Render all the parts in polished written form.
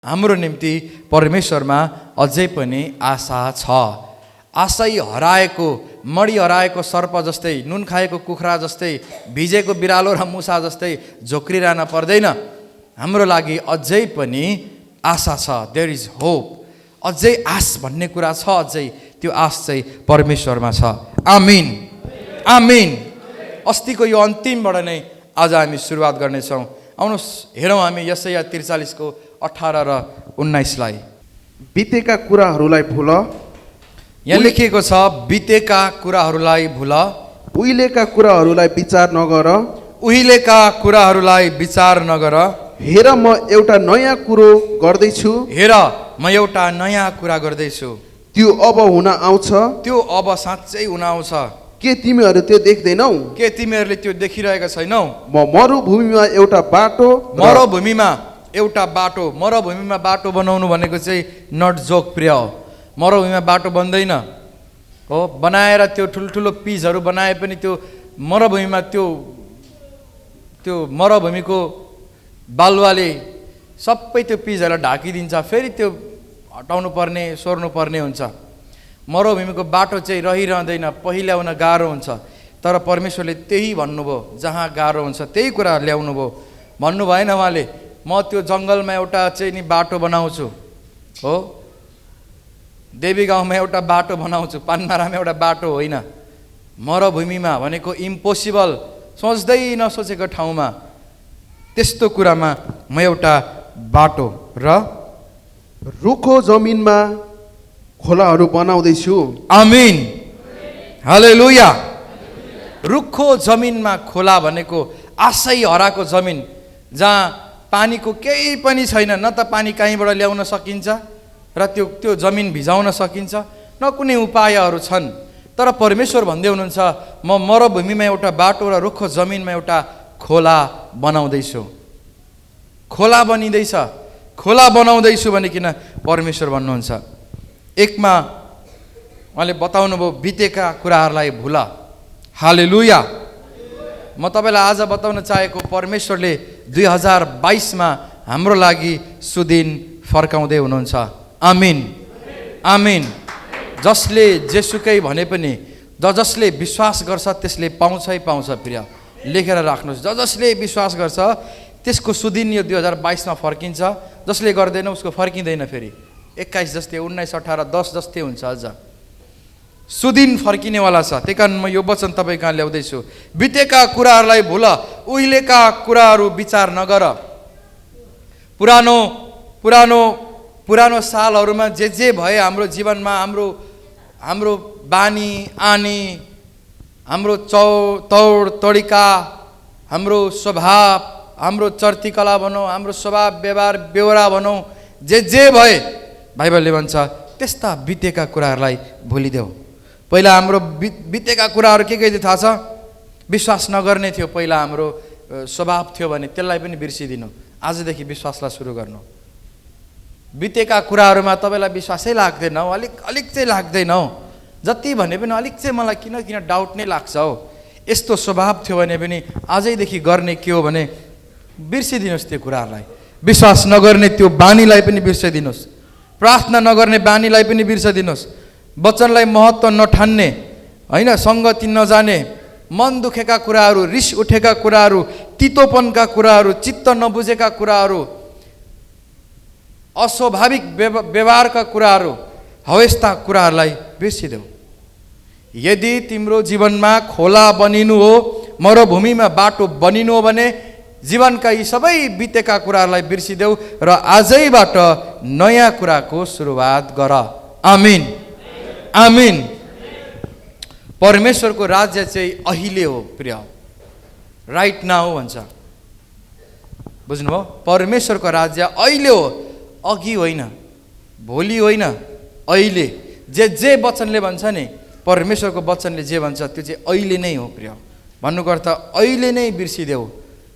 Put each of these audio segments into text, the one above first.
हाम्रो निम्ति परमेश्वरमा अझै पनि आशा छ। आशै हराएको मडी हराएको सर्प जस्तै, नुन खाएको कुखुरा जस्तै, भिजेको बिरालो र मुसा जस्तै झोक्रिरहन पर्दैन। हाम्रो लागि अझै पनि आशा छ। There is hope. अझै आश भन्ने कुरा छ। अझै त्यो आश चाहिँ परमेश्वरमा छ। आमीन, आमीन। अस्तिको यो अन्तिमबाट नै आज हामी सुरुवात गर्नेछौँ। आउनुहोस् हेरौँ हामी यशाया 43 को 18 र 19 बितेका कुराहरूलाई भुल, यहाँ लेखिएको छ, बितेका कुराहरूलाई भुल, उहिलेका कुराहरूलाई विचार नगर, उहिलेका कुराहरूलाई विचार नगर। हेर म एउटा नयाँ कुरो गर्दैछु, हेर म एउटा नयाँ कुरा गर्दैछु, त्यो अब हुन आउँछ। त्यो अब साँच्चै हुन आउँछ। के तिमीहरू त्यो देख्दैनौ? के तिमीहरूले त्यो देखिरहेका छैनौ? म मरुभूमिमा एउटा बाटो, मरुभूमिमा एउटा बाटो। मरुभूमिमा बाटो बनाउनु भनेको चाहिँ नट जोक प्रिय हो। मरुभूमिमा बाटो बन्दैन हो। बनाएर त्यो ठुल्ठुलो पिचहरू बनाए पनि त्यो मरुभूमिमा त्यो मरुभूमिको बालुवाले सबै त्यो पिचहरूलाई ढाकिदिन्छ। फेरि त्यो हटाउनु पर्ने, सोर्नु पर्ने हुन्छ। मरुभूमिको बाटो चाहिँ रहिरहँदैन, पहिल्याउन गाह्रो हुन्छ। तर परमेश्वरले त्यही भन्नुभयो, जहाँ गाह्रो हुन्छ त्यही कुरा ल्याउनु भयो। भन्नु भएन उहाँले, म त्यो जङ्गलमा एउटा चाहिँ नि बाटो बनाउँछु हो, देवी गाउँमा एउटा बाटो बनाउँछु, पानमारामा एउटा बाटो होइन। मरुभूमिमा भनेको इम्पोसिबल, सोच्दै नसोचेको ठाउँमा त्यस्तो कुरामा म एउटा बाटो र रुखो जमिनमा खोलाहरू बनाउँदैछु। आमीन, हालेलुया। रुखो जमिनमा खोला भनेको आशै हराएको जमिन, जहाँ पानीको केही पनि छैन। न त पानी कहीँबाट ल्याउन सकिन्छ र त्यो जमिन भिजाउन सकिन्छ, न कुनै उपायहरू छन्। तर परमेश्वर भन्दै हुनुहुन्छ, म मरुभूमिमा एउटा बाटो र रुखो जमिनमा एउटा खोला बनाउँदैछु। खोला बनिँदैछ, खोला बनाउँदैछु भनिकन परमेश्वर भन्नुहुन्छ। एकमा उहाँले बताउनु भयो, बितेका कुराहरूलाई भुल। हालेलुया। म तपाईँलाई आज बताउन चाहेको, परमेश्वरले 2022 हाम्रो लागि सुदिन फर्काउँदै हुनुहुन्छ। आमीन, आमीन। जसले जेसुकै भने पनि, जसले विश्वास गर्छ त्यसले पाउँछै पाउँछ। प्रिय लेखेर राख्नुहोस्, जसले विश्वास गर्छ त्यसको सुदिन यो 2022 फर्किन्छ। जसले गर्दैन उसको फर्किँदैन। फेरि 21 जस्तै, 19, 18, 10 जस्तै हुन्छ। अझ सुदिन फर्किनेवाला छ। त्यही कारण म यो वचन तपाईँ कहाँ ल्याउँदैछु। बितेका कुराहरूलाई भुल, उहिलेका कुराहरू विचार नगर। पुरानो पुरानो पुरानो सालहरूमा जे भए हाम्रो जीवनमा, हाम्रो बानी आनी, हाम्रो तौड तरिका, हाम्रो स्वभाव, हाम्रो चर्तिकला भनौँ, हाम्रो स्वभाव व्यवहार बेहोरा भनौँ, जे भए बाइबलले भन्छ त्यस्ता बितेका कुराहरूलाई भुलिदेऊ। पहिला हाम्रो बितेका कुराहरू के थियो थाहा छ? विश्वास नगर्ने थियो पहिला हाम्रो स्वभाव थियो भने त्यसलाई पनि बिर्सिदिनु। आजदेखि विश्वासलाई सुरु गर्नु। बितेका कुराहरूमा तपाईँलाई विश्वासै लाग्दैन हौ, अलिक चाहिँ लाग्दैन हौ। जति भने पनि अलिक चाहिँ मलाई किन डाउट नै लाग्छ हौ। यस्तो स्वभाव थियो भने पनि आजैदेखि गर्ने के हो भने बिर्सिदिनुहोस् त्यो कुराहरूलाई। विश्वास नगर्ने त्यो बानीलाई पनि बिर्सिदिनुहोस्। प्रार्थना नगर्ने बानीलाई पनि बिर्सिदिनुहोस्। वचनलाई महत्त्व नठान्ने, होइन, सङ्गति नजाने, मन दुखेका कुराहरू, रिस उठेका कुराहरू, तितोपनका कुराहरू, चित्त नबुझेका कुराहरू, अस्वाभाविक व्यवहारका कुराहरू, हौ यस्ता कुराहरूलाई बिर्सिदेऊ। यदि तिम्रो जीवनमा खोला बनिनु हो, मरुभूमिमा बाटो बनिनु हो भने जीवनका यी सबै बितेका कुराहरूलाई बिर्सिदेऊ र आजैबाट नयाँ कुराको सुरुवात गर। आमीन, आमीन। परमेश्वरको राज्य चाहिँ अहिले हो प्रिय, राइट नाउ भन्छ। बुझ्नुभयो? परमेश्वरको राज्य अहिले हो, अघि होइन, भोलि होइन, अहिले। जे वचनले भन्छ नि, परमेश्वरको वचनले जे भन्छ त्यो चाहिँ अहिले नै हो प्रिय। भन्नुको अर्थ अहिले नै बिर्सिदेऊ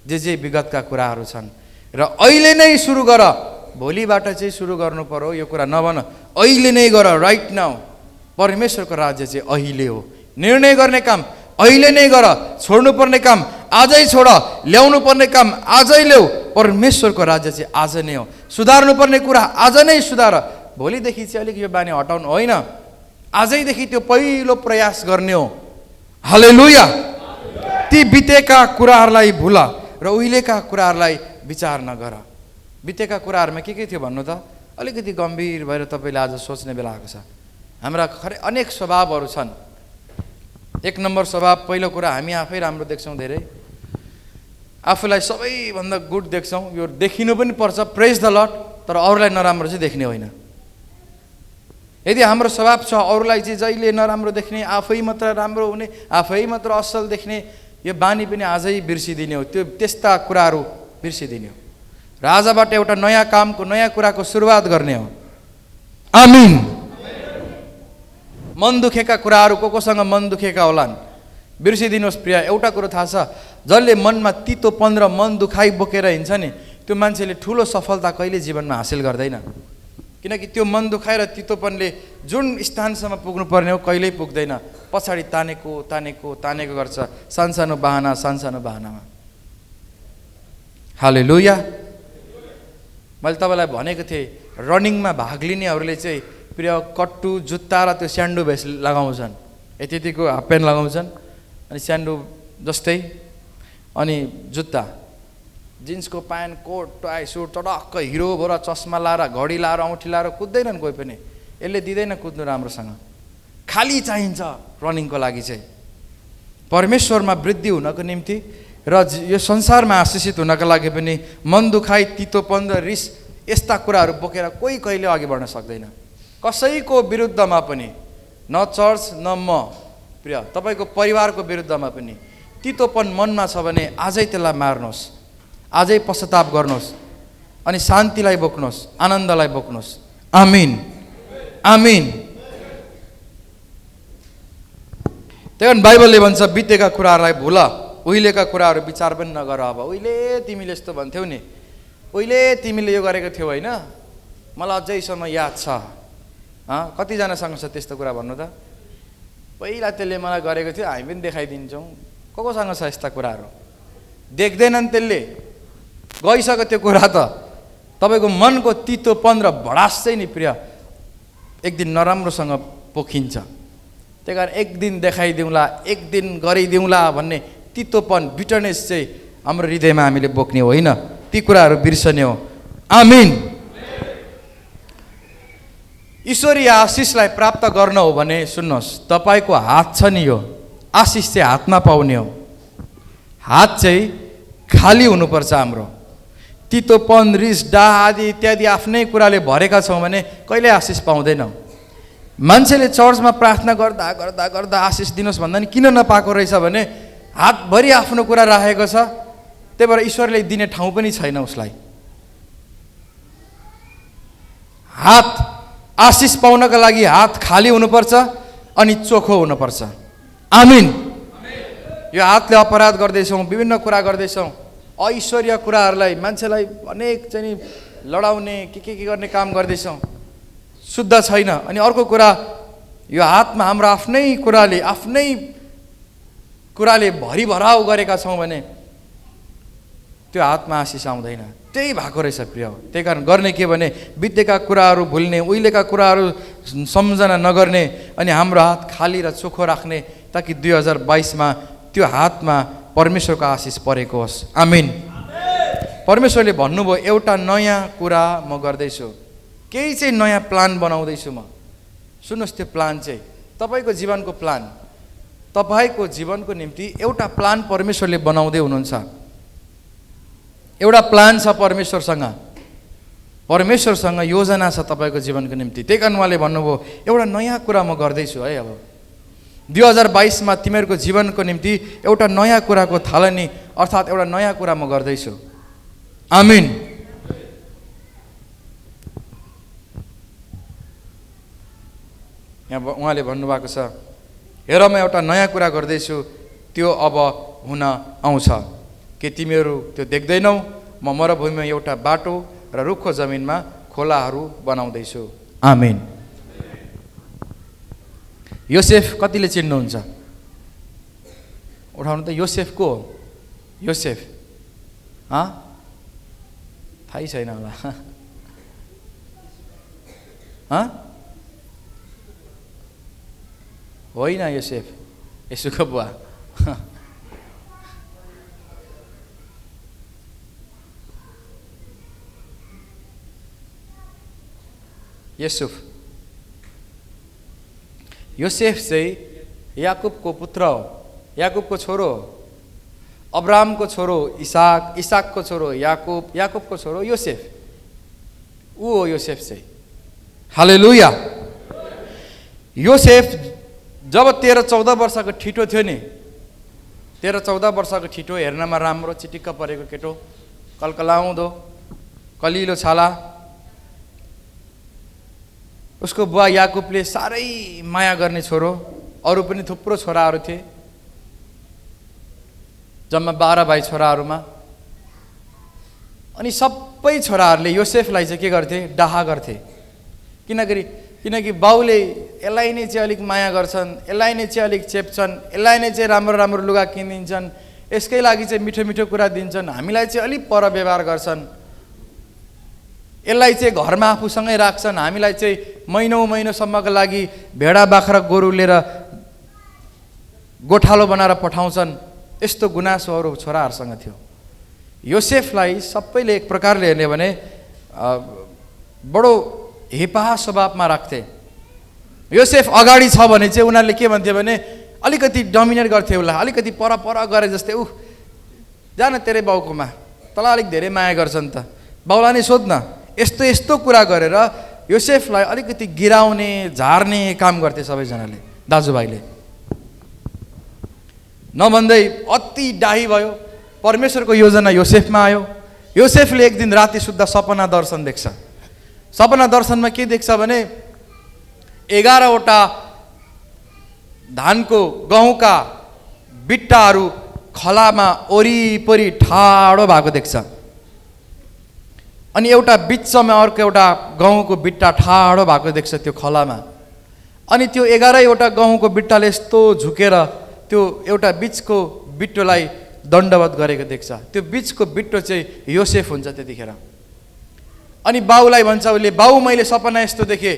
जे विगतका कुराहरू छन् र अहिले नै सुरु गर। भोलिबाट चाहिँ सुरु गर्नु पर्यो यो कुरा नभन, अहिले नै गर, राइट नाउ। परमेश्वरको राज्य चाहिँ अहिले हो। निर्णय गर्ने काम अहिले नै गर, छोड्नुपर्ने काम आजै छोड, ल्याउनु पर्ने काम आजै ल्याऊ। परमेश्वरको राज्य चाहिँ आज नै हो। सुधार्नु पर्ने कुरा आज नै सुधार। भोलिदेखि चाहिँ अलिक यो बानी हटाउनु होइन, आजैदेखि त्यो पहिलो प्रयास गर्ने हो। हालेलुया। ती बितेका कुराहरूलाई भुल र उहिलेका कुराहरूलाई विचार नगर। बितेका कुराहरूमा के थियो भन्नु त? अलिकति गम्भीर भएर तपाईँले आज सोच्ने बेला आएको छ। हाम्रा अनेक स्वभावहरू छन्। एक नम्बर स्वभाव, पहिलो कुरा, हामी आफै राम्रो देख्छौँ, धेरै आफूलाई सबैभन्दा गुड देख्छौँ। यो देखिनु पनि पर्छ, प्रेज द लर्ड, तर अरूलाई नराम्रो चाहिँ देख्ने होइन। यदि हाम्रो स्वभाव छ अरूलाई चाहिँ जहिले नराम्रो देख्ने, आफै मात्र राम्रो हुने, आफै मात्र असल देख्ने, यो बानी पनि आजै बिर्सिदिने हो। त्यो त्यस्ता कुराहरू बिर्सिदिने हो र आजबाट एउटा नयाँ कामको, नयाँ कुराको सुरुवात गर्ने हो। आमिन। मन दुखेका कुराहरू कोसँग मन दुखेका होलान्, बिर्सिदिनुहोस् प्रिय। एउटा कुरो थाहा छ, जसले मनमा तितोपन र मन दुखाइ बोकेर हिँड्छ नि, त्यो मान्छेले ठुलो सफलता कहिले जीवनमा हासिल गर्दैन। किनकि त्यो मन दुखाइ र तितोपनले जुन स्थानसम्म पुग्नु पर्ने हो कहिल्यै पुग्दैन। पछाडि तानेको तानेको तानेको गर्छ, सानसानो बाहना सानसानो बाहनामा। हालेलुया। मैले तपाईँलाई भनेको थिएँ, रनिङमा भाग लिनेहरूले चाहिँ प्रिय कट्टु, जुत्ता र त्यो स्यान्डो भेस्ट लगाउँछन्। यतिको हाफ प्यान्ट लगाउँछन्, अनि स्यान्डो जस्तै, अनि जुत्ता, जिन्सको प्यान्ट, कोट, टाई, सुट, टडक्क हिरो भएर चस्मा लाएर, घडी लाएर, औँठी लाएर कुद्दैनन् कोही पनि। यसले दिँदैन कुद्नु राम्रोसँग। खाली चाहिन्छ रनिङको लागि चाहिँ। परमेश्वरमा वृद्धि हुनको निम्ति र यो संसारमा आशिषित हुनको लागि पनि मन दुखाइ, तितोपन र रिस, यस्ता कुराहरू बोकेर कोही कहिले अघि बढ्न सक्दैन। कसैको विरुद्धमा पनि, न चर्च न म, प्रिय तपाईँको परिवारको विरुद्धमा पनि तितोपन मनमा छ भने आजै त्यसलाई मार्नुहोस्, आजै पश्चाताप गर्नुहोस्, अनि शान्तिलाई बोक्नुहोस्, आनन्दलाई बोक्नुहोस्। आमिन, आमिन। त्यही कारण बाइबलले भन्छ, बितेका कुराहरूलाई भुल, उहिलेका कुराहरू विचार पनि नगर। अब उहिले तिमीले यस्तो भन्थ्यौ नि, उहिले तिमीले यो गरेको थियौ होइन, मलाई अझैसम्म याद छ। कतिजनासँग छ त्यस्तो कुरा भन्नु त? पहिला त्यसले मलाई गरेको थियो, हामी पनि देखाइदिन्छौँ। कोसँग छ यस्ता कुराहरू? देख्दैनन्, त्यसले गइसक्यो त्यो कुरा त। तपाईँको मनको तितोपन र भडास चाहिँ नि प्रिय एक दिन नराम्रोसँग पोखिन्छ। त्यही कारण एक दिन देखाइदिउँला, एक दिन गरिदिउँला भन्ने तितोपन, बिटरनेस चाहिँ हाम्रो हृदयमा हामीले बोक्ने होइन, ती कुराहरू बिर्सने हो। आमिन। ईश्वरीय आशिषलाई प्राप्त गर्न हो भने सुन्नुहोस्, तपाईँको हात छ नि, यो आशिष चाहिँ हातमा पाउने हो। हात चाहिँ खाली हुनुपर्छ हाम्रो। तितोपन, रिस, डाह आदि इत्यादि आफ्नै कुराले भरेका छौँ भने कहिले आशिष पाउँदैनौँ। मान्छेले चर्चमा प्रार्थना गर्दा गर्दा गर्दा आशिष दिनुहोस् भन्दा नि किन नपाएको रहेछ भने हातभरि आफ्नो कुरा राखेको छ, त्यही भएर ईश्वरले दिने ठाउँ पनि छैन उसलाई। हात आशिष पाउनका लागि हात खाली हुनुपर्छ अनि चोखो हुनुपर्छ। आमिन। यो हातले अपराध गर्दैछौँ, विभिन्न कुरा गर्दैछौँ, ऐश्वर्य कुराहरूलाई, मान्छेलाई अनेक चाहिँ लडाउने के गर्ने काम गर्दैछौँ, शुद्ध छैन। अनि अर्को कुरा, यो हातमा हाम्रो आफ्नै कुराले भरिभराउ गरेका छौँ भने त्यो हातमा आशिष आउँदैन। त्यही भएको रहेछ प्रिय। त्यही कारण गर्ने के भने बितेका कुराहरू भुल्ने, उहिलेका कुराहरू सम्झना नगर्ने, अनि हाम्रो हात खाली र चोखो राख्ने, ताकि 2022मा त्यो हातमा परमेश्वरको आशिष परेको होस्। आमिन। परमेश्वरले भन्नुभयो, एउटा नयाँ कुरा म गर्दैछु, केही चाहिँ नयाँ प्लान बनाउँदैछु म। सुन्नुहोस्, त्यो प्लान चाहिँ तपाईँको जीवनको प्लान, तपाईँको जीवनको निम्ति एउटा प्लान परमेश्वरले बनाउँदै हुनुहुन्छ। एउटा प्लान छ परमेश्वरसँग, परमेश्वरसँग योजना छ तपाईँको जीवनको निम्ति। त्यही कारण उहाँले भन्नुभयो, एउटा नयाँ कुरा म गर्दैछु है। अब 2022मा तिमीहरूको जीवनको निम्ति एउटा नयाँ कुराको थालनी, अर्थात् एउटा नयाँ कुरा म गर्दैछु। आमिन। यहाँ उहाँले भन्नुभएको छ, हेर म एउटा नयाँ कुरा गर्दैछु, त्यो अब हुन आउँछ। के तिमीहरू त्यो देख्दैनौ? म मरुभूमिमा एउटा बाटो र रुखो जमिनमा खोलाहरू बनाउँदैछु। आमिन। योसेफ कतिले चिन्नुहुन्छ? उठाउनु त। योसेफ को हो? योसेफ थाहै छैन होला होइन योसेफ यसुको बुवा योसेफ चाहिँ याकुबको पुत्र हो, याकुबको छोरो हो, अब्राहमको छोरो इसाक, इसाकको छोरो याकुब, याकुबको छोरो योसेफ, ऊ हो योसेफ चाहिँ। हालेलुया। योसेफ जब 13-14 वर्षको ठिटो थियो नि, 13-14 वर्षको ठिटो, हेर्नमा राम्रो चिटिक्क परेको केटो, कलकलाउँदो, कलिलो छाला, उसको बुवा याकुबले साह्रै माया गर्ने छोरो, अरू पनि थुप्रो छोराहरू थिए, जम्मा 12 भाइ छोराहरूमा। अनि सबै छोराहरूले योसेफलाई चाहिँ के गर्थे, डाहा गर्थे, किनकि बाउले यसलाई नै चाहिँ अलिक माया गर्छन्, यसलाई नै चाहिँ अलिक चेप्छन्, यसलाई नै चाहिँ राम्रो राम्रो लुगा किनिदिन्छन्, यसकै लागि चाहिँ मिठो मिठो कुरा दिन्छन्, हामीलाई चाहिँ अलिक पर व्यवहार गर्छन्, यसलाई चाहिँ घरमा आफूसँगै राख्छन्, हामीलाई चाहिँ महिनौसम्मको लागि भेडा बाख्रा गोरु लिएर गोठालो बनाएर पठाउँछन्। यस्तो गुनासो अरू छोराहरूसँग थियो। योसेफलाई सबैले एक प्रकारले हेर्ने भने बडो हेपाह स्वभावमा राख्थे। योसेफ अगाडि छ भने चाहिँ उनीहरूले के भन्थ्यो भने अलिकति डोमिनेट गर्थे उसलाई, अलिकति पर गरे जस्तै, जान तेरै बाउकोमा, तँलाई अलिक धेरै माया गर्छन् त, बाउलाई नै सोध्न, यस्तो कुरा गरेर योसेफलाई अलिकति गिराउने झार्ने काम गर्थे सबैजनाले, दाजुभाइले। नभन्दै अति डाही भयो। परमेश्वरको योजना योसेफमा आयो। योसेफले एक दिन राति सुत्दा सपना दर्शन देख्छ। सपना दर्शनमा के देख्छ भने 11वटा धानको गहुँका बिट्टाहरू खलामा वरिपरि ठाडो भएको देख्छ। अनि एउटा बिचमा अर्को एउटा गहुँको बिट्टा ठाडो भएको देख्छ त्यो खलामा। अनि त्यो 11वटा गहुँको बिट्टाले यस्तो झुकेर त्यो एउटा बिचको बिट्टोलाई दण्डवत गरेको देख्छ। त्यो बिचको बिट्टो चाहिँ योसेफ हुन्छ त्यतिखेर। अनि बाउलाई भन्छ उसले, बाउ मैले सपना यस्तो देखेँ,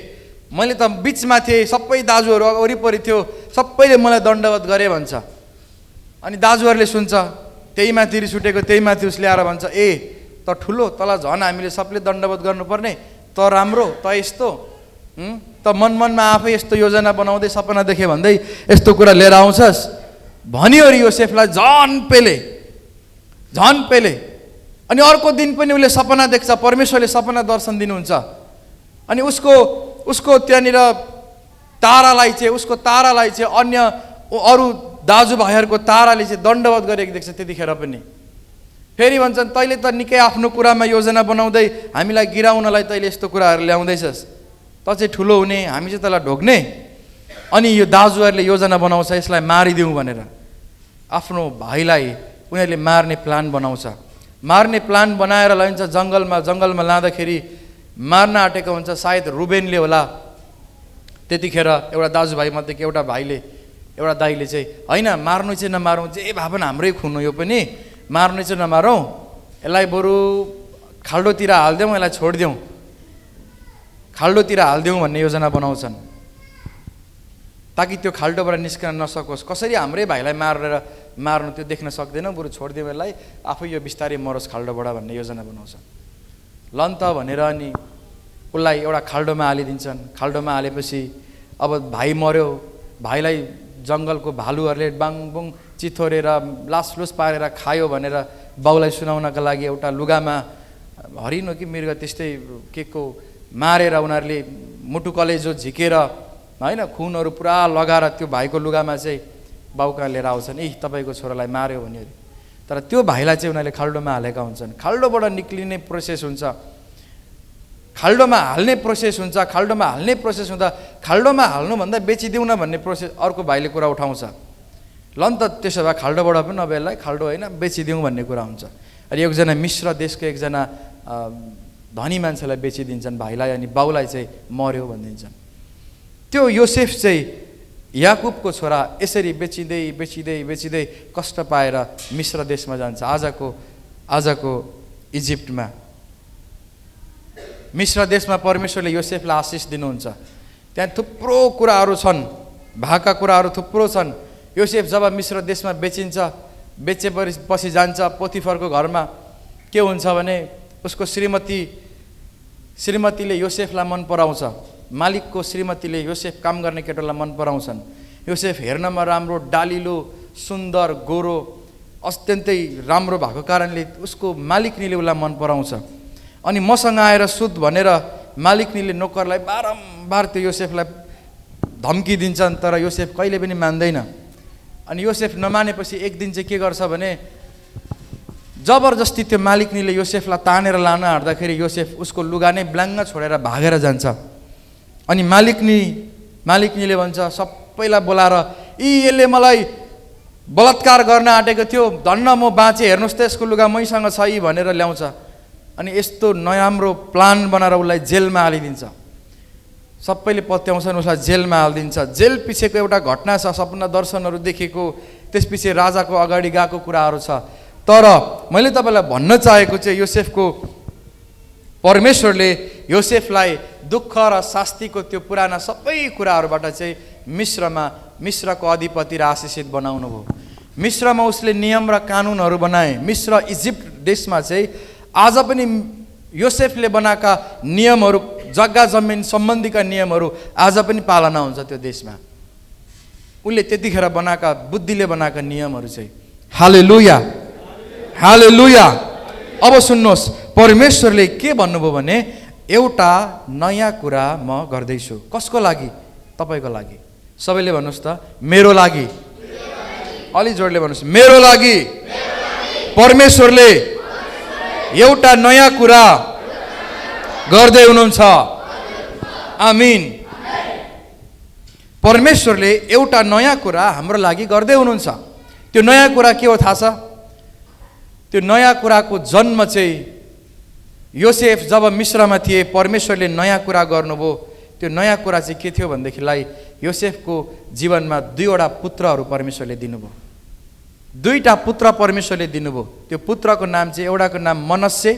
मैले त बिचमा थिएँ, सबै दाजुहरू वरिपरि थियो, सबैले मलाई दण्डवत गरे भन्छ। अनि दाजुहरूले सुन्छ, त्यही माथि रिस उठेको, त्यही माथि उसले आएर भन्छ, ए त ठुलो, तँलाई झन् हामीले सबले दण्डवत गर्नुपर्ने, त राम्रो, त यस्तो, त मनमा आफै यस्तो योजना बनाउँदै सपना देखेँ भन्दै यस्तो कुरा लिएर आउँछस् भन्यो अरे योसेफलाई झन् पेले। अनि अर्को दिन पनि उसले सपना देख्छ, परमेश्वरले सपना दर्शन दिनुहुन्छ। अनि उसको त्यहाँनिर तारालाई चाहिँ अन्य अरू दाजुभाइहरूको ताराले चाहिँ दण्डवत गरेको देख्छ त्यतिखेर पनि। फेरि भन्छन्, तैँले त निकै आफ्नो कुरामा योजना बनाउँदै हामीलाई गिराउनलाई तैँले यस्तो कुराहरू ल्याउँदैछस्, त चाहिँ ठुलो हुने, हामी चाहिँ तँलाई ढोग्ने। अनि यो दाजुहरूले योजना बनाउँछ यसलाई मारिदिउँ भनेर। आफ्नो भाइलाई उनीहरूले मार्ने प्लान बनाउँछ। मार्ने प्लान बनाएर लैन्छ जङ्गलमा लाँदाखेरि मार्न आँटेको हुन्छ, सायद रुबेनले होला। त्यतिखेर एउटा दाजुभाइ मध्येको एउटा दाइले चाहिँ, होइन मार्नु चाहिँ नमारौँ, जे भए पनि हाम्रै खुन हो, यो पनि मार्नु चाहिँ नमारौँ, यसलाई बरु खाल्डोतिर हालिदिउँ, यसलाई छोडिदिउँ, खाल्डोतिर हालिदिउँ भन्ने योजना बनाउँछन्, ताकि त्यो खाल्डोबाट निस्कन नसकोस्। कसरी हाम्रै भाइलाई मार्नु त्यो देख्न सक्दैन, बरु छोडिदिउँ यसलाई, आफै यो बिस्तारै मरोस् खाल्डोबाट भन्ने योजना बनाउँछ। लन्त भनेर अनि उसलाई एउटा खाल्डोमा हालिदिन्छन्। खाल्डोमा हालेपछि अब भाइ मर्यो, भाइलाई जङ्गलको भालुहरूले बाङबुङ चिथोरेर लासलुस पारेर खायो भनेर बाउलाई सुनाउनका लागि एउटा लुगामा हरिण हो कि मृग त्यस्तै के को मारेर उनीहरूले मुटु कलेजो झिकेर, होइन, खुनहरू पुरा लगाएर त्यो भाइको लुगामा चाहिँ बाउका लिएर आउँछन्, ए तपाईँको छोरालाई मार्यो भन्यो अरे। तर त्यो भाइलाई चाहिँ उनीहरूले खाल्डोमा हालेका हुन्छन्। खाल्डोबाट निक्लिने प्रोसेस हुन्छ, खाल्डोमा हाल्ने प्रोसेस हुन्छ। खाल्डोमा हाल्ने प्रोसेस हुँदा खाल्डोमा हाल्नुभन्दा बेचिदिउँ न भन्ने प्रोसेस अर्को भाइले कुरा उठाउँछ। लन त त्यसो भए खाल्डोबाट पनि अब यसलाई खाल्डो होइन बेचिदिउँ भन्ने कुरा हुन्छ। अनि एकजना मिश्र देशको एकजना धनी मान्छेलाई बेचिदिन्छन् भाइलाई, अनि बाउलाई चाहिँ मर्यो भनिदिन्छन्। त्यो योसेफ चाहिँ याकुबको छोरा यसरी बेचिँदै बेचिँदै बेचिँदै कष्ट पाएर मिस्र देशमा जान्छ। आजको इजिप्टमा मिस्र देशमा परमेश्वरले योसेफलाई आशिष दिनुहुन्छ। त्यहाँ थुप्रो कुराहरू छन्, भाका कुराहरू थुप्रो छन्। योसेफ जब मिस्र देशमा बेचिन्छ, बेचेपछि जान्छ पोतिफरको घरमा, के हुन्छ भने उसको श्रीमतीले योसेफलाई मन पराउँछ। मालिकको श्रीमतीले योसेफ काम गर्ने केटोलाई मन पराउँछन्। योसेफ हेर्नमा राम्रो, डालिलो, सुन्दर, गोरो, अत्यन्तै राम्रो भएको कारणले उसको मालिकनीले उसलाई मन पराउँछ। अनि मसँग आएर सुत भनेर मालिकनीले नोकरलाई बारम्बार त्यो योसेफलाई धम्की दिन्छन्, तर योसेफ कहिले पनि मान्दैन। अनि योसेफ नमानेपछि एक दिन चाहिँ के गर्छ भने जबरजस्ती त्यो मालिकनीले योसेफलाई तानेर लान आँट्दाखेरि योसेफ उसको लुगा नै ब्लाङ्ग छोडेर भागेर जान्छ। अनि मालिकनीले भन्छ सबैलाई बोलाएर, यसले मलाई बलात्कार गर्न आँटेको थियो, धन्न म बाँचेँ, हेर्नुहोस् त यसको लुगा मैसँग छ यी भनेर ल्याउँछ। अनि यस्तो नराम्रो प्लान बनाएर उसलाई जेलमा हालिदिन्छ। सबैले पत्याउँछन्, उसलाई जेलमा हालिदिन्छ। जेल पछिको एउटा घटना छ, सपना दर्शनहरू देखेको, त्यसपछि राजाको अगाडि गएको कुराहरू छ। तर मैले तपाईँलाई भन्न चाहेको चाहिँ योसेफको परमेश्वरले योसेफलाई दुःख र शास्तिको त्यो पुराना सबै कुराहरूबाट चाहिँ मिश्रको अधिपति र आशिषित बनाउनु भयो। मिश्रमा उसले नियम र कानुनहरू बनाए। मिश्र इजिप्ट देशमा चाहिँ आज पनि योसेफले बनाएका नियमहरू, जग्गा जमिन सम्बन्धीका नियमहरू आज पनि पालना हुन्छ त्यो देशमा। उसले त्यतिखेर बनाएका, बुद्धिले बनाएका नियमहरू चाहिँ। हालेलुया, हालेलुया। अब सुन्नुहोस्, परमेश्वरले के भन्नुभयो भने एउटा नयाँ कुरा म गर्दैछु। कसको लागि? तपाईँको लागि। सबैले भन्नुहोस् त, मेरो लागि। अलि जोडले भन्नुहोस्, मेरो लागि। परमेश्वरले एउटा नयाँ कुरा गर्दै हुनुहुन्छ। आमीन। परमेश्वरले एउटा नयाँ कुरा हाम्रो लागि गर्दै हुनुहुन्छ। त्यो नयाँ कुरा के हो थाहा छ? त्यो नयाँ कुराको जन्म चाहिँ योसेफ जब मिश्रमा थिए, परमेश्वरले नयाँ कुरा गर्नुभयो। त्यो नयाँ कुरा चाहिँ के थियो भनेदेखिलाई योसेफको जीवनमा दुईवटा पुत्रहरू परमेश्वरले दिनुभयो। दुईटा पुत्र परमेश्वरले दिनुभयो। त्यो पुत्रको नाम चाहिँ एउटाको नाम मनस्से,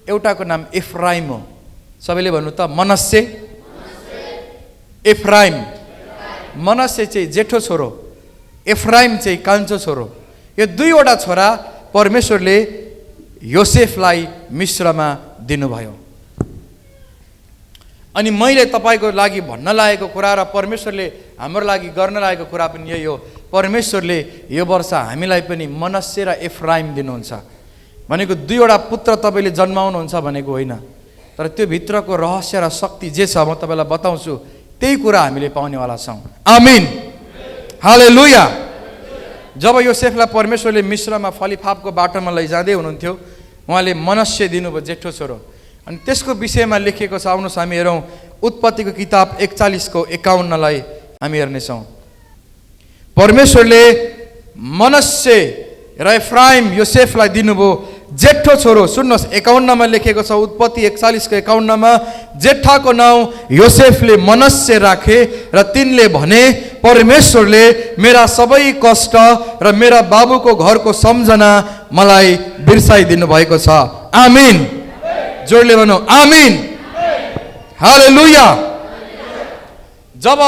एउटाको नाम एफ्राइम हो। सबैले भन्नु त, मनस्से, एफ्राइम। मनस्से चाहिँ जेठो छोरो, एफ्राइम चाहिँ कान्छो छोरो। यो दुईवटा छोरा परमेश्वरले योसेफलाई मिश्रमा दिनुभयो। अनि मैले तपाईँको लागि भन्न लागेको कुरा र परमेश्वरले हाम्रो लागि गर्न लागेको कुरा पनि यही हो। परमेश्वरले यो वर्ष हामीलाई पनि मनस्से र एफ्राइम दिनुहुन्छ। भनेको दुईवटा पुत्र तपाईँले जन्माउनुहुन्छ भनेको होइन, तर त्यो भित्रको रहस्य र शक्ति जे छ म तपाईँलाई बताउँछु, त्यही कुरा हामीले पाउनेवाला छौँ। आमीन, हालेलुया। जब योसेफलाई परमेश्वरले मिश्रमा फलिफापको बाटोमा लैजाँदै हुनुहुन्थ्यो, उहाँले मनस्से दिनुभयो, जेठो छोरो। अनि त्यसको विषयमा लेखिएको छ। आउनुहोस् हामी हेरौँ उत्पत्तिको किताब 41:51 हामी हेर्नेछौँ। परमेश्वरले मनस्से र एफ्राइम योसेफलाई दिनुभयो, जेठो छोरो। सुन्नुहोस्, 51 लेखेको छ, उत्पत्ति 41:51, जेठाको नाउँ योसेफले मनस्से राखे र तिनले भने, परमेश्वरले मेरा सबै कष्ट र मेरा बाबुको घरको सम्झना मलाई बिर्साइदिनु भएको छ। आमीन। जोडले भनौँ, आमीन, हालेलुया। जब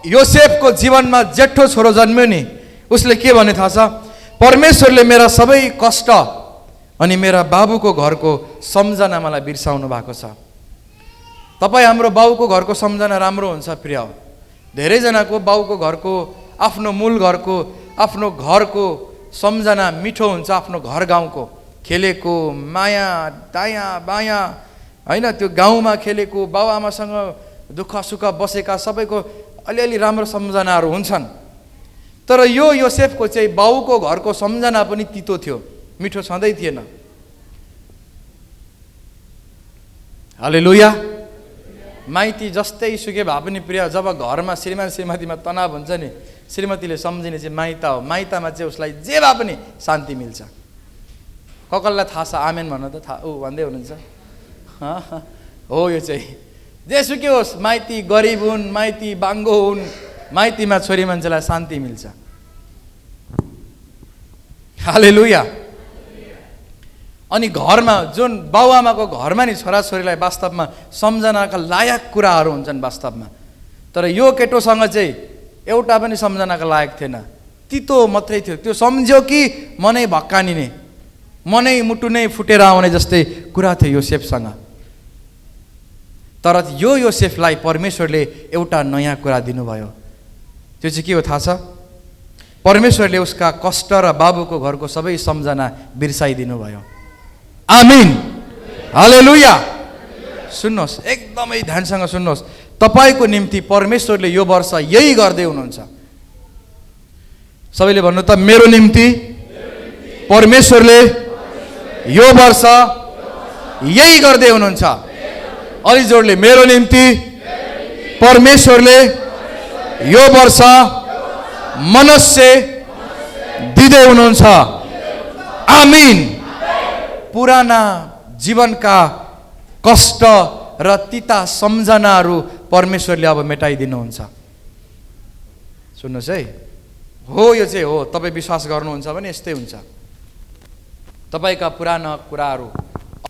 योसेफको जीवनमा जेठो छोरो जन्म्यो नि, उसले के भने थाहा छ? परमेश्वरले मेरा सबै कष्ट अनि मेरा बाबुको घरको सम्झना मलाई बिर्साउनु भएको छ। तपाईँ हाम्रो बाउको घरको सम्झना राम्रो हुन्छ प्रिय। धेरैजनाको बाउको घरको, आफ्नो मूल घरको, आफ्नो घरको सम्झना मिठो हुन्छ। आफ्नो घर गाउँको खेलेको, माया दायाँ बायाँ, होइन, त्यो गाउँमा खेलेको, बाबुआमासँग दुःख सुख बसेका सबैको अलिअलि राम्रो सम्झनाहरू हुन्छन्। तर यो योसेफको चाहिँ बाउको घरको सम्झना पनि तितो थियो, मिठो छँदै थिएन। हालेलुया। माइती जस्तै सुके भए पनि प्रिय, जब घरमा श्रीमान श्रीमतीमा तनाव हुन्छ नि, श्रीमतीले सम्झिने चाहिँ माइता हो। माइतामा चाहिँ उसलाई जे भए पनि शान्ति मिल्छ। कसलाई थाहा छ? आमेन भन्न त थाहा भन्दै हुनुहुन्छ हो। यो चाहिँ जेसुकै होस्, माइती गरिब हुन्, माइती बाङ्गो हुन्, माइतीमा छोरी मान्छेलाई शान्ति मिल्छ। हालेलुया। अनि घरमा जुन बाउआमाको घरमा नि छोराछोरीलाई वास्तवमा सम्झनाका लायक कुराहरू हुन्छन् वास्तवमा। तर यो केटोसँग चाहिँ एउटा पनि सम्झनाका लायक थिएन, तितो मात्रै थियो। त्यो सम्झ्यो कि मनै भक्कानिने, मनै मुटु नै फुटेर आउने जस्तै कुरा थियो योसेफसँग। तर यो योसेफलाई परमेश्वरले एउटा नयाँ कुरा दिनुभयो। त्यो चाहिँ के हो थाहा छ? परमेश्वरले उसका कष्ट र बाबुको घरको सबै सम्झना बिर्साइदिनु भयो। आमीन, हालेलुया। सुन्नुहोस्, एकदमै ध्यानसँग सुन्नुहोस्, तपाईँको निम्ति परमेश्वरले यो वर्ष यही गर्दै हुनुहुन्छ। सबैले भन्नु त, मेरो निम्ति परमेश्वरले यो वर्ष यही गर्दै हुनुहुन्छ। अलि जोडले, मेरो निम्ति परमेश्वरले यो वर्ष मनस्य दिँदै हुनुहुन्छ। आमीन। पुराना जीवनका कष्ट र तिता सम्झनाहरू परमेश्वरले अब मेटाइदिनुहुन्छ। सुन्नुहोस् है, हो यो चाहिँ हो। तपाईँ विश्वास गर्नुहुन्छ भने यस्तै हुन्छ। तपाईँका पुराना कुराहरू,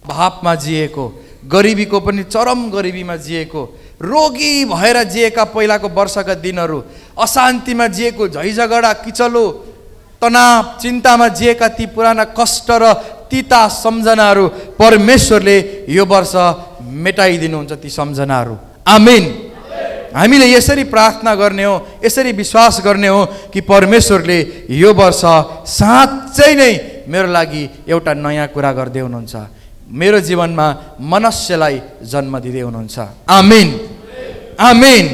अभावमा जिएको, गरिबीको पनि चरम गरिबीमा जिएको, रोगी भएर जिएका पहिलाको वर्षका दिनहरू, अशान्तिमा जिएको, झैझगडा, किचलो, तनाव, चिन्तामा जिएका ती पुराना कष्ट र तिता सम्झनाहरू परमेश्वरले यो वर्ष मेटाइदिनुहुन्छ ती सम्झनाहरू। आमीन। हामीले यसरी प्रार्थना गर्ने हो, यसरी विश्वास गर्ने हो कि परमेश्वरले यो वर्ष साँच्चै नै मेरो लागि एउटा नयाँ कुरा गर्दै हुनुहुन्छ, मेरो जीवनमा मनस्यलाई जन्म दिँदै हुनुहुन्छ। आमीन, आमीन।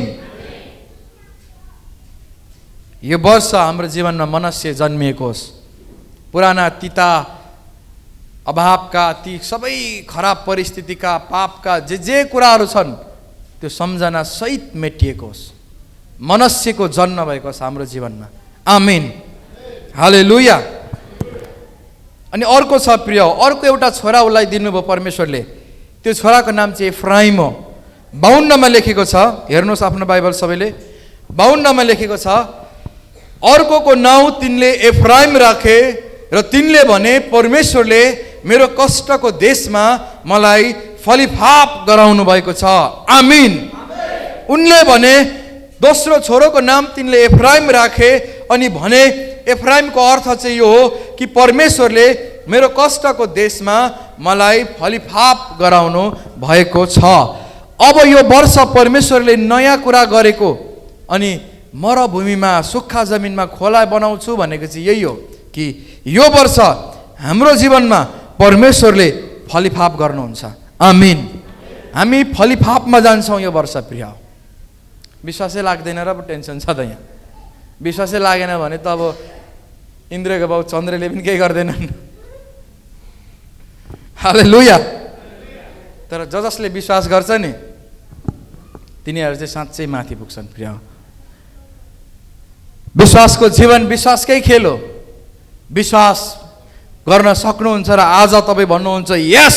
यो वर्ष हाम्रो जीवनमा मनस्य जन्मिएको होस्। पुराना तिता अभावका, ती सबै खराब परिस्थितिका, पापका जे कुराहरू छन् त्यो सम्झना सहित मेटिएको होस्। मनस्यको जन्म भएको होस् हाम्रो जीवनमा। आमीन, हालेलुया। अनि अर्को छ प्रिय, अर्को एउटा छोरा उसलाई दिनुभयो परमेश्वरले। त्यो छोराको नाम चाहिँ एफ्राइम हो। 52 लेखेको छ, हेर्नुहोस् आफ्नो बाइबल सबैले। 52 लेखेको छ, अर्कोको नाउँ तिनले एफ्राइम राखे र तिनले भने परमेश्वरले मेरो कष्टको देशमा मलाई फलिफाप गराउनु भएको छ। आमीन। उनले भने दोस्रो छोरोको नाम तिनले एफ्राइम राखे अनि भने एफ्राइमको अर्थ चाहिँ यो हो कि परमेश्वरले मेरो कष्टको देशमा मलाई फलिफाप गराउनु भएको छ। अब यो वर्ष परमेश्वरले नयाँ कुरा गरेको, अनि मरुभूमिमा सुक्खा जमिनमा खोला बनाउँछु भनेको चाहिँ यही हो कि यो वर्ष हाम्रो जीवनमा परमेश्वरले फलिफाप गर्नुहुन्छ। आमीन। हामी फलिफापमा जान्छौँ यो वर्ष प्रिय। विश्वासै लाग्दैन र टेन्सन छ त यहाँ। विश्वासै लागेन भने त अब इन्द्रको बाउ चन्द्रले पनि केही गर्दैनन्। हालेलुया। तर जसले विश्वास गर्छ नि तिनीहरू चाहिँ साँच्चै माथि पुग्छन् प्रिय। विश्वासको जीवन विश्वासकै खेल हो। विश्वास गर्न सक्नुहुन्छ र आज तपाईँ भन्नुहुन्छ यस,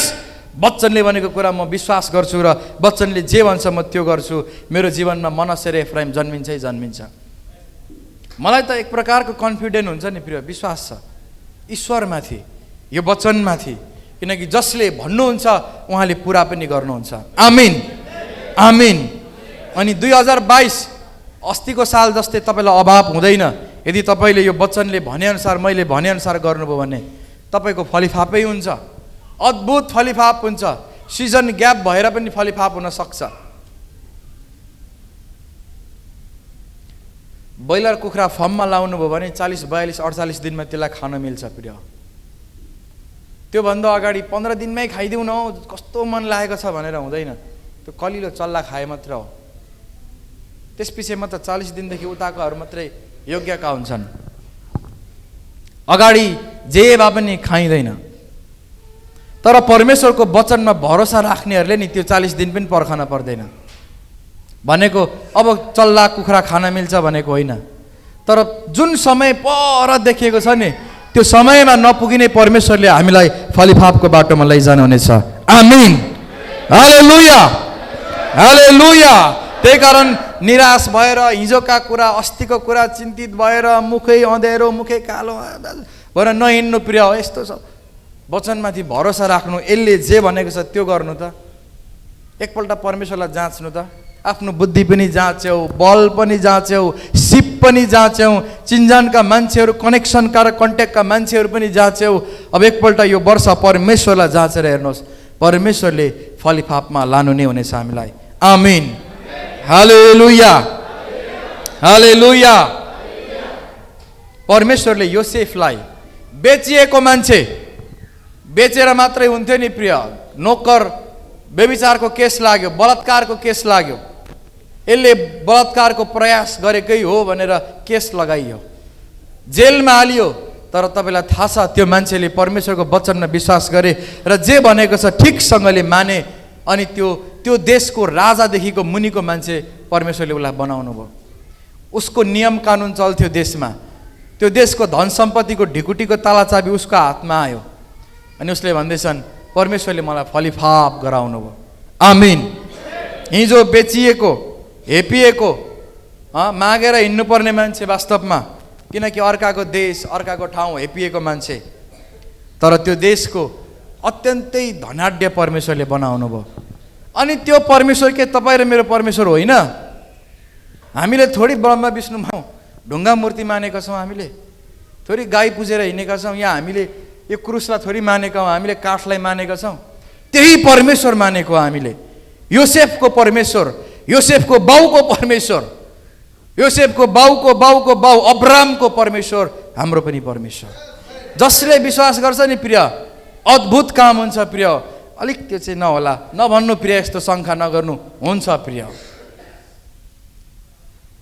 बच्चनले भनेको कुरा म विश्वास गर्छु र बच्चनले जे भन्छ म त्यो गर्छु, मेरो जीवनमा मनस्य र एफ्राइम जन्मिन्छै जन्मिन्छ। मलाई त एक प्रकारको कन्फिडेन्ट हुन्छ नि प्रिय, विश्वास छ ईश्वरमाथि, यो वचनमाथि, किनकि जसले भन्नुहुन्छ उहाँले पुरा पनि गर्नुहुन्छ। आमीन, आमीन। अनि 2022 अस्तिको साल जस्तै तपाईँलाई अभाव हुँदैन यदि तपाईँले यो वचनले भनेअनुसार, मैले भनेअनुसार गर्नुभयो भने तपाईँको फलिफापै हुन्छ। अद्भुत फलिफाप हुन्छ। सिजन ग्याप भएर पनि फलिफाप हुन सक्छ। ब्रोइलर कुखुरा फर्ममा लाउनु भयो भने 40, 42, 48 दिनमा त्यसलाई खान मिल्छ प्रिय। त्योभन्दा अगाडि 15 दिनमै खाइदिउँ न, कस्तो मन लागेको छ भनेर हुँदैन। त्यो कलिलो चल्ला खाए मात्र हो। त्यसपछि मात्र 40 दिनदेखि उताकोहरू मात्रै योग्यका हुन्छन्। अगाडि जे भए पनि खाइँदैन। तर परमेश्वरको वचनमा भरोसा राख्नेहरूले नि त्यो 40 दिन पनि पर्खन पर्दैन। भनेको अब चल्ला कुखुरा खान मिल्छ भनेको होइन, तर जुन समय पर देखिएको छ नि त्यो समयमा नपुगिने परमेश्वरले हामीलाई फलिफापको बाटोमा लैजानुहुनेछ। आमीन, हालेलुया, हालेलुया। त्यही कारण निराश भएर हिजोका कुरा अस्तिको कुरा चिन्तित भएर मुखै अँध्यारो मुखै कालो भएर नहिँड्नु प्रिय हो। यस्तो छ वचनमाथि भरोसा राख्नु, यसले जे भनेको छ त्यो गर्नु त। एकपल्ट परमेश्वरलाई जाँच्नु त। आफ्नो बुद्धि पनि जाँच्यौ, बल पनि जाँच्यौ, सिप पनि जाँच्यौ, चिन्जानका मान्छेहरू कनेक्सनका र कन्ट्याक्टका मान्छेहरू पनि जाँच्यौ। अब एकपल्ट यो वर्ष परमेश्वरलाई जाँचेर हेर्नुहोस्, परमेश्वरले फलिफापमा लानु नै हुनेछ हामीलाई। आमीन, हालेलुया, हालेलुया। परमेश्वरले योसेफलाई बेचिएको मान्छे, बेचेर मात्रै हुन्थ्यो नि प्रिय, नोकर व्यभिचारको केस लाग्यो, बलात्कारको केस लाग्यो, यसले बलात्कारको प्रयास गरेकै हो भनेर केस लगाइयो, जेलमा हालियो। तर तपाईँलाई थाहा छ त्यो मान्छेले परमेश्वरको वचनमा विश्वास गरे र जे भनेको छ ठिकसँगले माने, अनि त्यो देशको राजादेखिको मुनिको मान्छे परमेश्वरले उसलाई बनाउनु भयो। उसको नियम कानुन चल्थ्यो देशमा, त्यो देशको धन सम्पत्तिको ढिकुटीको तालाचाबी उसको हातमा आयो, अनि उसले भन्दैछन् परमेश्वरले मलाई फलिफाप गराउनु भयो। आमीन। हिजो बेचिएको हेपिएको मागेर हिँड्नुपर्ने मान्छे वास्तवमा, किनकि अर्काको देश अर्काको ठाउँ हेपिएको मान्छे, तर त्यो देशको अत्यन्तै धनाढ्य परमेश्वरले बनाउनु भयो। अनि त्यो परमेश्वर के तपाईँ र मेरो परमेश्वर होइन? हामीले थोरै ब्रह्मा विष्णुमा ढुङ्गा मूर्ति मानेका छौँ, हामीले थोरै गाई पुजेर हिँडेका छौँ, यहाँ हामीले यो क्रुसलाई थोरै मानेका हौँ, हामीले काठलाई मानेका छौँ। त्यही परमेश्वर मानेको हामीले, योसेफको परमेश्वर, योसेफको बाउको परमेश्वर, योसेफको बाउको बाउको बाउ अब्रामको परमेश्वर हाम्रो पनि परमेश्वर। जसले विश्वास गर्छ नि प्रिय, अद्भुत काम हुन्छ प्रिय। अलिक त्यो चाहिँ नहोला, नभन्नु प्रिय, यस्तो शङ्का नगर्नु, हुन्छ प्रिय।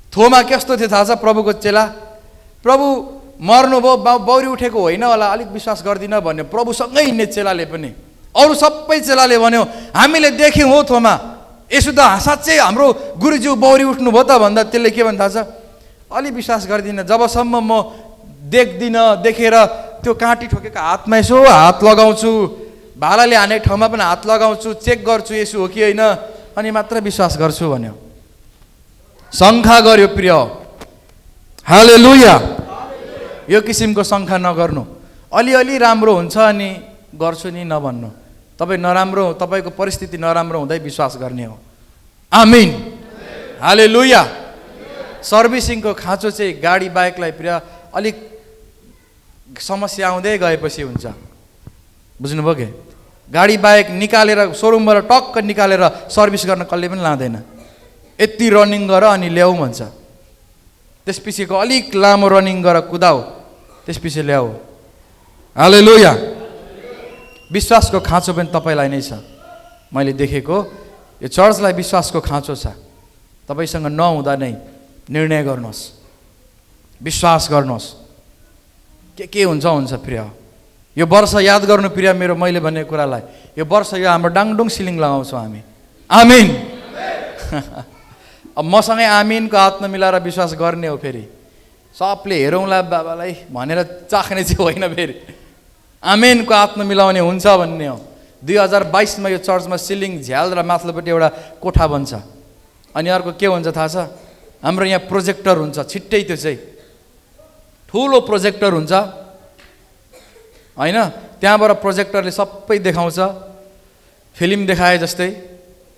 थोमा कस्तो थियो थाहा छ? प्रभुको चेला, प्रभु मर्नुभयो, बौरी उठेको होइन होला, अलिक विश्वास गर्दिन भन्यो। प्रभुसँगै हिँड्ने चेलाले पनि, अरू सबै चेलाले भन्यो हामीले देख्यौँ हो थोमा, यसो त साँच्चै हाम्रो गुरुज्यू बौरी उठ्नुभयो त भन्दा त्यसले के भन्छ थाहा छ? अलि विश्वास गर्दिनँ, जबसम्म म देख्दिनँ, देखेर त्यो काँटी ठोकेको हातमा यसो हात लगाउँछु, भालाले हानेको ठाउँमा पनि हात लगाउँछु, चेक गर्छु यसो हो कि होइन, अनि मात्र विश्वास गर्छु भन्यो। शङ्का गर्यो प्रिय, हालेलुया। यो किसिमको शङ्का नगर्नु। अलिअलि राम्रो हुन्छ अनि गर्छु नि नभन्नु। तपाईँ नराम्रो, तपाईँको परिस्थिति नराम्रो हुँदै विश्वास गर्ने हो। आमीन, हालेलुया। सर्भिसिङको खाँचो चाहिँ गाडी बाइकलाई प्रिय अलिक समस्या आउँदै गएपछि हुन्छ, बुझ्नुभयो कि? गाडी बाइक निकालेर सोरुमबाट टक्क निकालेर सर्भिस गर्न कसले पनि लाँदैन, यति रनिङ गर अनि ल्याऊ भन्छ, त्यसपछिको अलिक लामो रनिङ गर कुदाऊ, त्यसपछि ल्याऊ। हालेलुया। विश्वासको खाँचो पनि तपाईँलाई नै छ। मैले देखेको यो चर्चलाई विश्वासको खाँचो छ। तपाईँसँग नहुँदा नै निर्णय गर्नुहोस्, विश्वास गर्नुहोस्, के हुन्छ हुन्छ प्रिय। यो वर्ष याद गर्नु प्रिय मेरो मैले भनेको कुरालाई, यो वर्ष यो हाम्रो डाङडुङ सिलिङ लगाउँछौँ हामी। आमीन। अब मसँगै आमीनको हातमा मिलाएर विश्वास गर्ने हो। फेरि सबले हेरौँला बाबालाई भनेर चाख्ने चाहिँ होइन, फेरि आमेनको आत्मा मिलाउने हुन्छ भन्ने हो। 2022 यो चर्चमा सिलिङ झ्याल र माथिल्लोपट्टि एउटा कोठा बन्छ, अनि अर्को के हुन्छ थाहा छ? हाम्रो यहाँ प्रोजेक्टर हुन्छ, छिट्टै त्यो चाहिँ ठुलो प्रोजेक्टर हुन्छ होइन, त्यहाँबाट प्रोजेक्टरले सबै देखाउँछ, फिल्म देखाए जस्तै।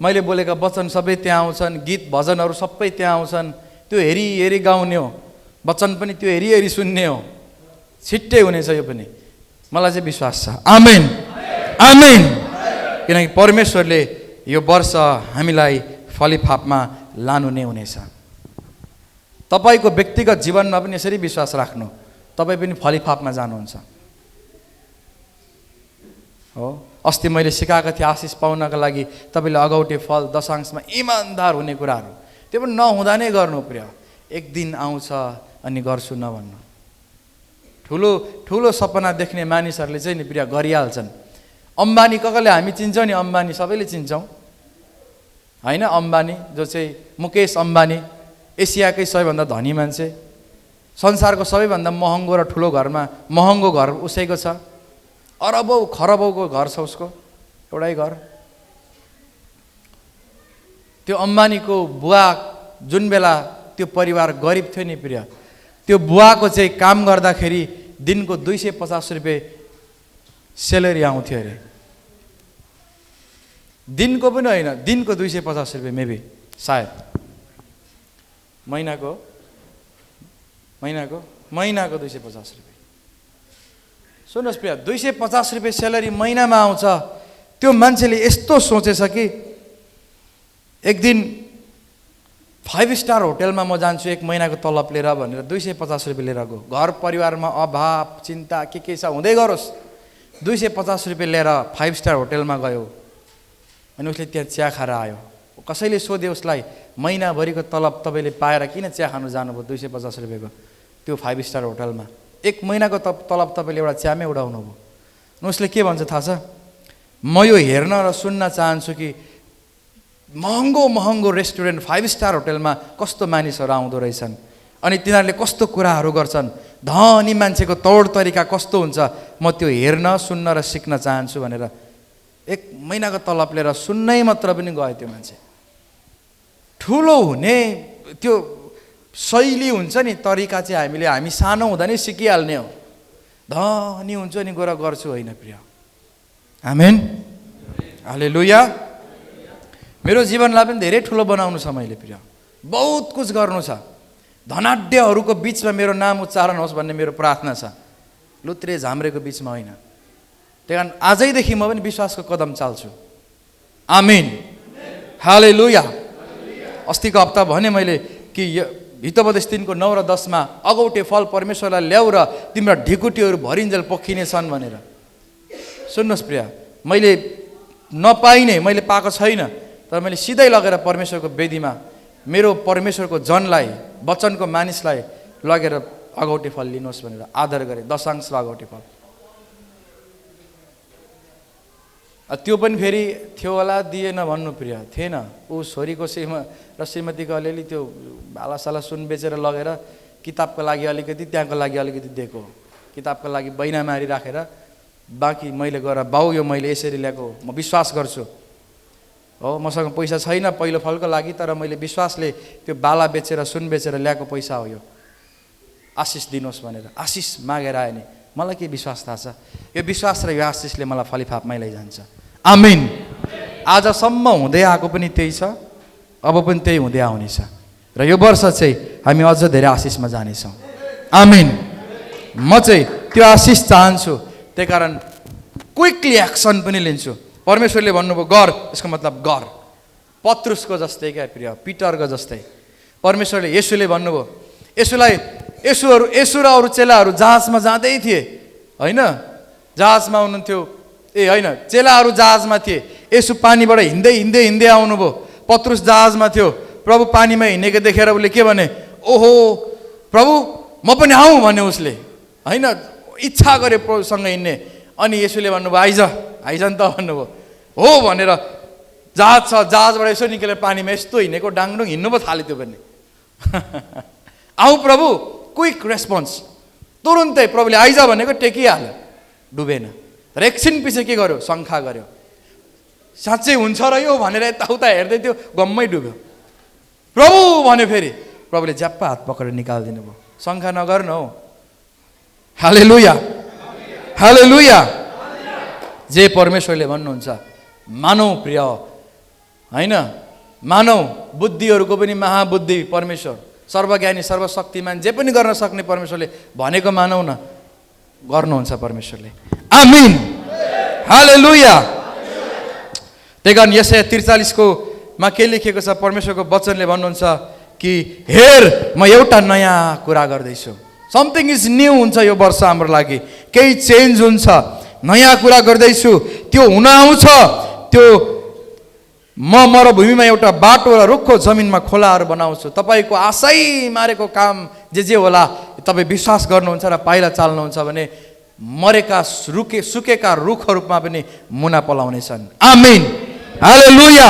मैले बोलेका वचन सबै त्यहाँ आउँछन्, गीत भजनहरू सबै त्यहाँ आउँछन्, त्यो हेरी हेरी गाउने हो, वचन पनि त्यो हेरी हेरी सुन्ने हो। छिट्टै हुनेछ यो पनि, मलाई चाहिँ विश्वास छ। आमेन, आमेन। किनकि परमेश्वरले यो वर्ष हामीलाई फलिफापमा लानु नै हुनेछ। तपाईँको व्यक्तिगत जीवनमा पनि यसरी विश्वास राख्नु, तपाईँ पनि फलिफापमा जानुहुन्छ हो। अस्ति मैले सिकाएको थिएँ आशिष पाउनका लागि तपाईँले अगौटे फल दशांशमा इमान्दार हुने कुराहरू, त्यो पनि नहुँदा नै गर्नु प्रिय। एक दिन आउँछ अनि गर्छु नभन्नु। ठुलो ठुलो सपना देख्ने मानिसहरूले चाहिँ नि प्रिय गरिहाल्छन्। अम्बानी कसले हामी चिन्छौँ नि, अम्बानी सबैले चिन्छौँ होइन? अम्बानी जो चाहिँ मुकेश अम्बानी, एसियाकै सबैभन्दा धनी मान्छे, संसारको सबैभन्दा महँगो र ठुलो घरमा महँगो घर उसैको छ, अरबौँ खरबौँको घर छ उसको, एउटै घर। त्यो अम्बानीको बुवा जुन बेला त्यो परिवार गरिब थियो नि प्रिय, त्यो बुवाको चाहिँ काम गर्दाखेरि दिनको 250 रुपियाँ सेलेरी आउँथ्यो अरे। दिनको पनि होइन, दिनको 250 रुपियाँ मेबी सायद, महिनाको 250 रुपियाँ। सुन्नुहोस् प्रिय, 250 रुपियाँ सेलेरी महिनामा आउँछ। त्यो मान्छेले यस्तो सोचेछ कि एक दिन 5 स्टार होटलमा म जान्छु 1 महिनाको तलब लिएर भनेर 250 रुपियाँ लिएर गयो। घर परिवारमा अभाव चिन्ता के छ हुँदै गरोस्, 250 रुपियाँ लिएर 5 स्टार होटलमा गयो। अनि उसले त्यहाँ चिया खाएर आयो। कसैले सोध्यो उसलाई, महिनाभरिको तलब तपाईँले पाएर किन चिया खानु जानुभयो 250 रुपियाँको त्यो 5 स्टार होटलमा? 1 महिनाको तलब तपाईँले एउटा चियामै उडाउनु भयो। अनि उसले के भन्छ थाहा छ? म यो हेर्न र सुन्न चाहन्छु कि महँगो महँगो रेस्टुरेन्ट 5 स्टार होटलमा कस्तो मानिसहरू आउँदो रहेछन्, अनि तिनीहरूले कस्तो कुराहरू गर्छन्, धनी मान्छेको तौर तरिका कस्तो हुन्छ, म त्यो हेर्न सुन्न र सिक्न चाहन्छु भनेर 1 महिनाको तलब लिएर सुन्नै मात्र पनि गयो त्यो मान्छे। ठुलो हुने त्यो शैली हुन्छ नि, तरिका चाहिँ हामी सानो हुँदा नै सिकिहाल्ने हो। धनी हुन्छ नि गएर गर्छु होइन प्रिय। आमेन, हालेलुया। मेरो जीवनलाई पनि धेरै ठुलो बनाउनु छ मैले प्रिय, बहुत कुछ गर्नु छ। धनाढ्यहरूको बिचमा मेरो नाम उच्चारण होस् भन्ने मेरो प्रार्थना छ, लुत्रे झाम्रेको बिचमा होइन। त्यही कारण आजैदेखि म पनि विश्वासको कदम चाल्छु। आमेन, हालेलुया। अस्तिको हप्ता भने मैले कि हितोपदेश 3को 9 र 10 मा अगौटे फल परमेश्वरलाई ल्याऊ र तिम्रा ढिकुटीहरू भरिन्जेल पोखिने छन् भनेर। सुन्नुहोस् प्रिय, मैले नपाइने, मैले पाएको छैन, तर मैले सिधै लगेर परमेश्वरको वेदीमा मेरो परमेश्वरको जनलाई, वचनको मानिसलाई लगेर अगौटे फल लिनुहोस् भनेर आदर गरेँ, दशांश र अगौटे फल। त्यो पनि फेरि थियो होला, दिएन भन्नु प्रिय, थिएन। ऊ छोरीको श्रीमतीको अलिअलि त्यो भालासाला सुन बेचेर लगेर किताबको लागि अलिकति, त्यहाँको लागि अलिकति दिएको, किताबको लागि बैनामारी राखेर बाँकी मैले गएर बाउ यो मैले यसरी ल्याएको, म विश्वास गर्छु हो, मसँग पैसा छैन पहिलो फलको लागि, तर मैले विश्वासले त्यो बाला बेचेर सुन बेचेर ल्याएको पैसा हो यो, आशिष दिनुहोस् भनेर आशिष मागेर आयो नि। मलाई के विश्वास थाहा छ, यो विश्वास र यो आशिषले मलाई फलिफापमै लैजान्छ। आमेन। आजसम्म हुँदै आएको पनि त्यही छ, अब पनि त्यही हुँदै आउनेछ, र यो वर्ष चाहिँ हामी अझ धेरै आशिषमा जानेछौँ। आमेन। म चाहिँ त्यो आशिष चाहन्छु, त्यही कारण क्विकली एक्सन पनि लिन्छु। परमेश्वरले भन्नुभयो गर, यसको मतलब गर। पत्रुसको जस्तै क्या प्रिय, पिटरको जस्तै। परमेश्वरले येशूले भन्नुभयो, येशू र अरू चेलाहरू जहाजमा जाँदै थिए होइन, जहाजमा हुनुहुन्थ्यो, होइन चेलाहरू जहाजमा थिए, येशू पानीबाट हिँड्दै आउनुभयो, पत्रुस जहाजमा थियो, प्रभु पानीमा हिँडेको देखेर उसले के भने, ओहो प्रभु म पनि आउँ भने उसले, होइन इच्छा गरे प्रभुसँग हिँड्ने। अनि येशूले भन्नुभयो आइज नि त भन्नुभयो, हो भनेर जहाज छ, जहाजबाट यसो निक्लेर पानीमा यस्तो हिँडेको, डाङडुङ हिँड्नु पो थाल्यो त्यो पनि। आऊ प्रभु, क्विक रेस्पोन्स, तुरुन्तै प्रभुले आइज भनेको टेकिहाल्यो, डुबेन। तर एकछिन पछि के गर्यो, शङ्का गर्यो, साँच्चै हुन्छ र यो भनेर यताउता हेर्दै थियो, गम्मै डुब्यो। प्रभु भन्यो फेरि, प्रभुले झ्याप्पा हात पक्रेर निकालिदिनु भयो, शङ्का नगर्नु हौ। हालेलुया, हालेलुया। जे परमेश्वरले भन्नुहुन्छ मानौ प्रिय, होइन मानौ, बुद्धिहरूको पनि महाबुद्धि परमेश्वर, सर्वज्ञानी सर्वशक्तिमान, जे पनि गर्न सक्ने परमेश्वरले भनेको मानौ न, गर्नुहुन्छ परमेश्वरले। आमीन, हालेलुया। त्यही कारण यशाया 43 मा के लेखेको छ, परमेश्वरको वचनले भन्नुहुन्छ कि हेर म एउटा नयाँ कुरा गर्दैछु, समथिङ इज न्यू हुन्छ यो वर्ष हाम्रो लागि, केही चेन्ज हुन्छ, नयाँ कुरा गर्दैछु, त्यो हुन आउँछ। त्यो म मरुभूमिमा एउटा बाटो र रुखो जमिनमा खोलाहरू बनाउँछु। तपाईँको आशै मारेको काम जे होला, तपाईँ विश्वास गर्नुहुन्छ र पाइला चाल्नुहुन्छ भने मरेका सुकेका रुखहरूमा पनि मुना पलाउनेछन्। आमीन, हालेलुया।